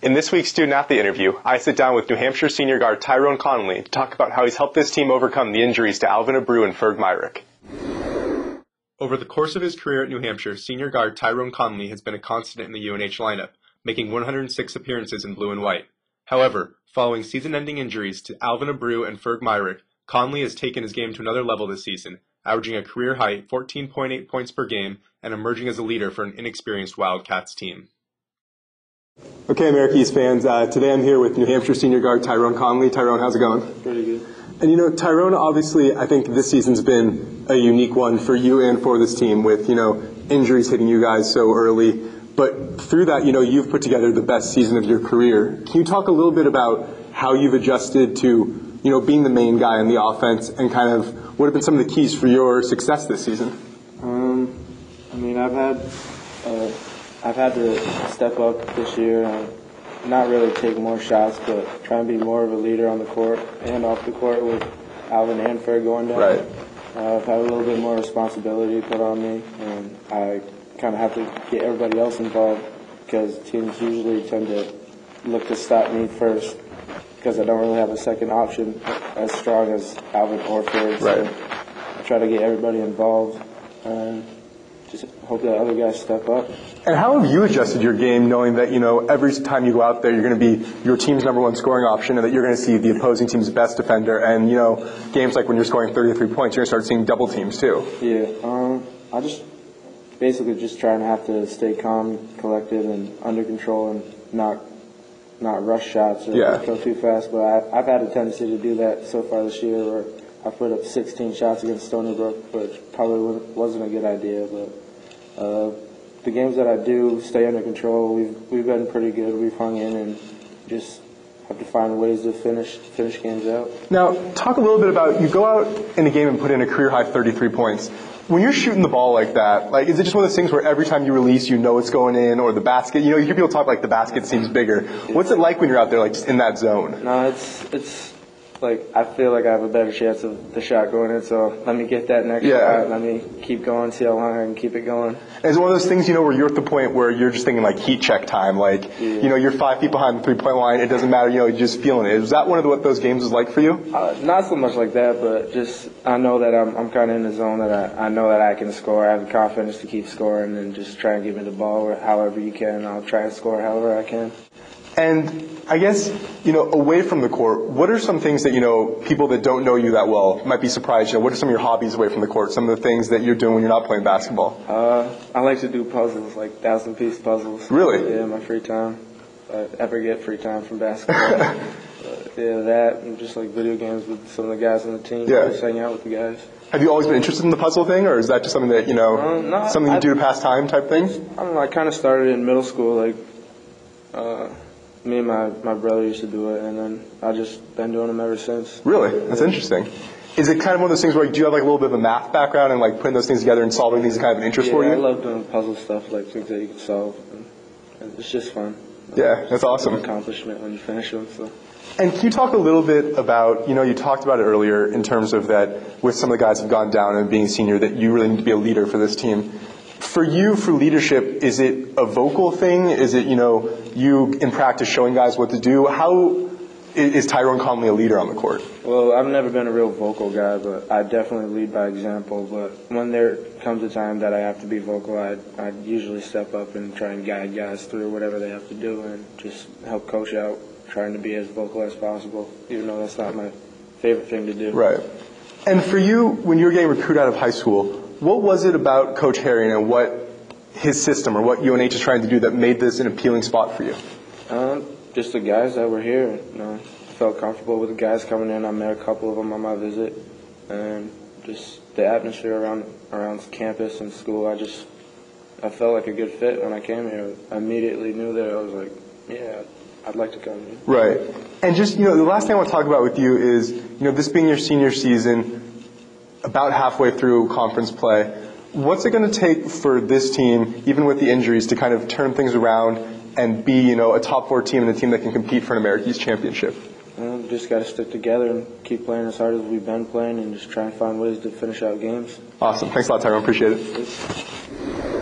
In this week's Student Athlete interview, I sit down with New Hampshire senior guard Tyrone Conley to talk about how he's helped this team overcome the injuries to Alvin Abreu and Ferg Myrick. Over the course of his career at New Hampshire, senior guard Tyrone Conley has been a constant in the UNH lineup, making 106 appearances in blue and white. However, following season-ending injuries to Alvin Abreu and Ferg Myrick, Conley has taken his game to another level this season, averaging a career-high 14.8 points per game and emerging as a leader for an inexperienced Wildcats team. Okay, Americans fans, today I'm here with New Hampshire senior guard Tyrone Conley. Tyrone, how's it going? Pretty good. And Tyrone, obviously, I think this season's been a unique one for you and for this team with, injuries hitting you guys so early. But through that, you've put together the best season of your career. Can you talk a little bit about how you've adjusted to, being the main guy in the offense and kind of what have been some of the keys for your success this season? I've had to step up this year and not really take more shots, but try and be more of a leader on the court and off the court with Alvin and Ferg going down. Right. I've had a little bit more responsibility put on me, and I kind of have to get everybody else involved because teams usually tend to look to stop me first because I don't really have a second option as strong as Alvin or Ferg. Right. So I try to get everybody involved and just hope that other guys step up. And how have you adjusted your game knowing that, every time you go out there, you're going to be your team's number one scoring option and that you're going to see the opposing team's best defender and, games like when you're scoring 33 points, you're going to start seeing double teams too? Yeah. I just basically just trying to have to stay calm, collected, and under control and not rush shots or go too fast. But I've had a tendency to do that so far this year where I put up 16 shots against Stony Brook, which probably wasn't a good idea. But the games that I do stay under control, we've been pretty good. We've hung in and just have to find ways to finish games out. Now, talk a little bit about, you go out in a game and put in a career-high 33 points. When you're shooting the ball like that, is it just one of those things where every time you release, it's going in, or the basket, you hear people talk like the basket seems bigger. What's it like when you're out there, just in that zone? No, it's I feel like I have a better chance of the shot going in, so let me get that next shot. Let me keep going, see how long I can keep it going. And it's one of those things, where you're at the point where you're just thinking heat check time. You're 5 feet behind the three-point line. It doesn't matter, you're just feeling it. Is that one of what those games was like for you? Not so much like that, but just I know that I'm kind of in the zone that I know that I can score. I have the confidence to keep scoring and just try and give me the ball however you can. I'll try and score however I can. And I guess, away from the court, what are some things that, people that don't know you that well might be surprised? What are some of your hobbies away from the court? Some of the things that you're doing when you're not playing basketball? I like to do puzzles, 1,000-piece puzzles. Really? Yeah, in my free time. If I ever get free time from basketball. That and just video games with some of the guys on the team. Yeah. Just hang out with the guys. Have you always been interested in the puzzle thing, or is that just something that, something you do to pass time type thing? I don't know. I kind of started in middle school, me and my brother used to do it, and then I've just been doing them ever since. Really? That's interesting. Is it kind of one of those things where do you have a little bit of a math background and putting those things together and solving things is kind of an interest for you? I love doing puzzle stuff, things that you can solve. And it's just fun. Yeah, that's awesome. It's an accomplishment when you finish them. So. And can you talk a little bit about, you talked about it earlier in terms of that with some of the guys who've gone down and being senior that you really need to be a leader for this team. For you, for leadership, is it a vocal thing? Is it, you in practice showing guys what to do? How is Tyrone Conley a leader on the court? Well, I've never been a real vocal guy, but I definitely lead by example. But when there comes a time that I have to be vocal, I usually step up and try and guide guys through whatever they have to do and just help coach out, trying to be as vocal as possible, even though that's not my favorite thing to do. Right. And for you, when you were getting recruited out of high school, what was it about Coach Herring and what his system or what UNH is trying to do that made this an appealing spot for you? Just the guys that were here. I felt comfortable with the guys coming in. I met a couple of them on my visit, and just the atmosphere around campus and school. I felt like a good fit when I came here. I immediately knew that I was like, yeah, I'd like to come here. Right. And just the last thing I want to talk about with you is this being your senior season, about halfway through conference play. What's it going to take for this team, even with the injuries, to kind of turn things around and be, a top 4 team and a team that can compete for an Americas championship? Just got to stick together and keep playing as hard as we've been playing and just try and find ways to finish out games. Awesome. Thanks a lot, Tyrone. Appreciate it.